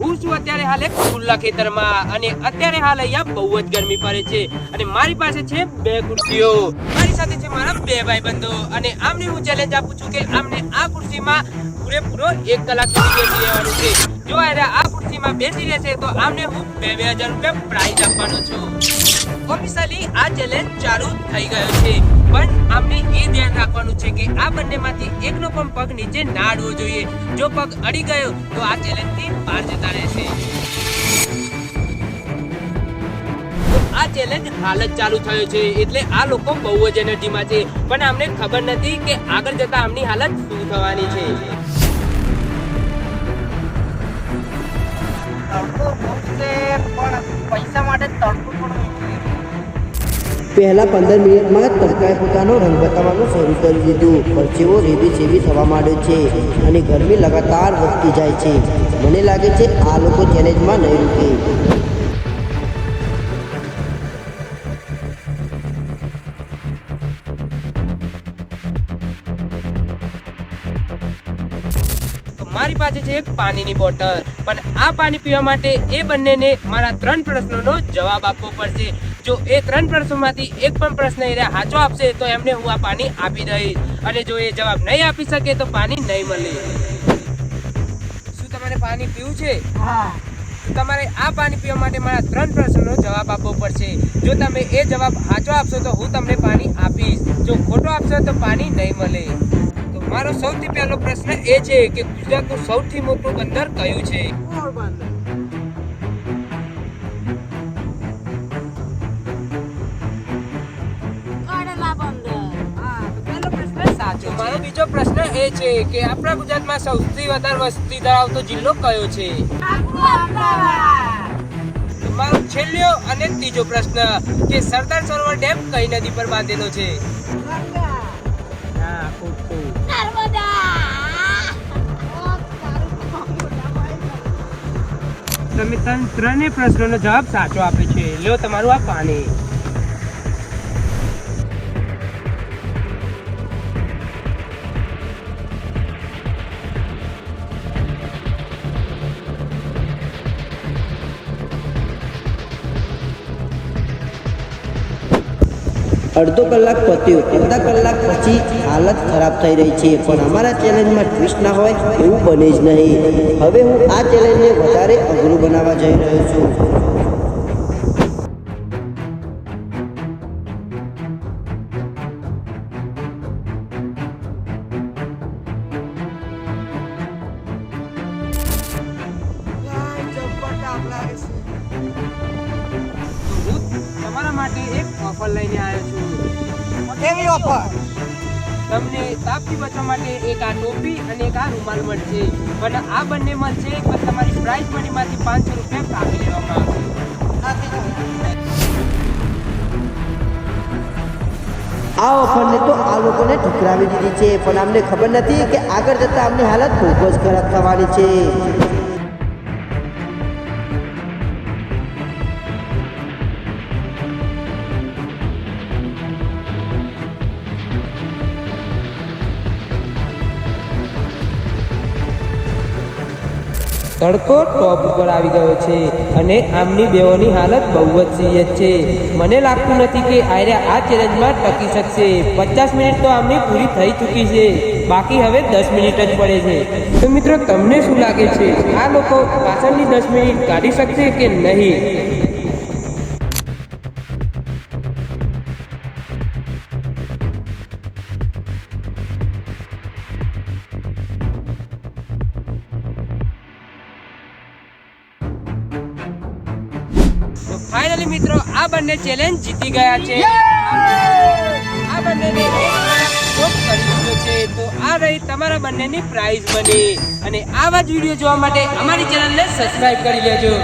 હું છું અત્યારે હાલ એક ખુલ્લા ખેતરમાં અને અત્યારે હાલ અહીંયા બહુ જ ગરમી પડે છે અને મારી પાસે છે 2 ખુરશીઓ, મારી સાથે છે મારા 2 ભાઈબંધો અને આમને હું ચેલેન્જ આપું છું કે આમને આ ખુરશીમાં પૂરેપૂરો 1 કલાક સુધી બેસી રહેવાનું છે. જો આ ખુરશીમાં બેસી રહેશે તો આમને હું 2000 રૂપિયા પ્રાઇઝ આપવાનો છું. ઓફિશિયલી આ ચેલેન્જ ચાલુ થઈ ગયો છે, પણ આમને એ ધ્યાન રાખવાનું છે કે આ બંનેમાંથી એકનો પણ પગ નીચે ના અડવો જોઈએ. જો પગ અડી ગયો તો આ ચેલેન્જથી બહાર જતા રહેશે. આ ચેલેન્જ હાલ જ ચાલુ થયો છે એટલે આ લોકો બહુ જ એનર્જીમાં છે, પણ અમને ખબર નથી કે આગળ જતા આમની હાલત શું થવાની છે. પૈસા માટે તડકો પણ પહેલા 15 મિનિટમાં તડકાએ પોતાનો રંગ બતાવવાનું શરૂ કરી દીધું. પરસેવો રેબી થવા માંડ્યો છે અને ગરમી લગાતાર વધતી જાય છે. મને લાગે છે આ લોકો ચેલેન્જમાં નહીં રૂકે. મારી પાસે છે એક પાણીની બોટલ, પણ આ પાણી પીવા માટે એ બંનેને મારા 3 પ્રશ્નોનો જવાબ આપવો પડશે. જો એ 3 પ્રશ્નોમાંથી એક પણ પ્રશ્ન એ સાચો આપશે તો એમને હું આ પાણી આપી દઈશ, અને જો એ જવાબ નહીં આપી શકે તો પાણી નહીં મળે. શું તમારે પાણી પીવું છે? હા. તમારે આ પાણી પીવા માટે મારા 3 પ્રશ્નોનો જવાબ આપવો પડશે. જો તમે એ જવાબ સાચો આપશો તો હું તમને પાણી આપીશ, જો ખોટો આપશો તો પાણી નહીં મળે. તો મારો સૌથી પહેલો પ્રશ્ન એ છે કે ગુજરાતનું સૌથી મોટું બંદર કયું છે? સાચો. મારો બીજો પ્રશ્ન એ છે કે આપણા ગુજરાતમાં સૌથી વધારે વસ્તી ધરાવતો જિલ્લો કયો છે? મારો છેલ્લો અને ત્રીજો પ્રશ્ન કે સરદાર સરોવર ડેમ કઈ નદી પર બાંધેલો છે? તમે 3 પ્રશ્નોનો જવાબ સાચો આપે છે. લ્યો તમારું આ પાણી. અડધો કલાક પત્યો. અડધા કલાક પછી હાલત ખરાબ થઈ રહી છે, પણ અમારા ચેલેન્જમાં ટ્વિસ્ટ ના હોય એવું બને જ નહીં. હવે હું આ ચેલેન્જને વધારે અઘરું બનાવવા જઈ રહ્યો છું. તમારા માટે એક ઓફર લઈને આવ્યો છું. કેવી ઓફર? તમને તાપથી બચવા માટે એક આ ટોપી અને એક આ રૂમાલ મળશે, પણ આ બંને મળશે પણ તમારી પ્રાઇઝ મનીમાંથી 500 રૂપિયા કાપી લેવામાં આવશે. આ ઓફરને તો આ લોકોને ઠુકરાવી દીધી છે, પણ અમને ખબર નથી કે આગળ જતાં આમની હાલત ખૂબ જ ખરાબ થવાની છે. તડકો ટોપ ઉપર આવી ગયો છે અને આમની બેઓની હાલત બહુ જ સિરિયસ છે. મને લાગતું નથી કે આર્યા આ ચેલેન્જમાં ટકી શકશે. 50 મિનિટ તો આમની પૂરી થઈ ચૂકી છે, બાકી હવે 10 મિનિટ જ પડે છે. તો મિત્રો તમને શું લાગે છે, આ લોકો પાછળની 10 મિનિટ કાઢી શકશે કે નહીં? ફાઇનલી મિત્રો આ બંને ચેલેન્જ જીતી ગયા છે. આ બંનેને કરી દીધો છે. તો આ રહી તમારા બંનેની પ્રાઇઝ મની, અને આવા જ વિડીયો જોવા માટે અમારી ચેનલને સબસ્ક્રાઇબ કરી લેજો.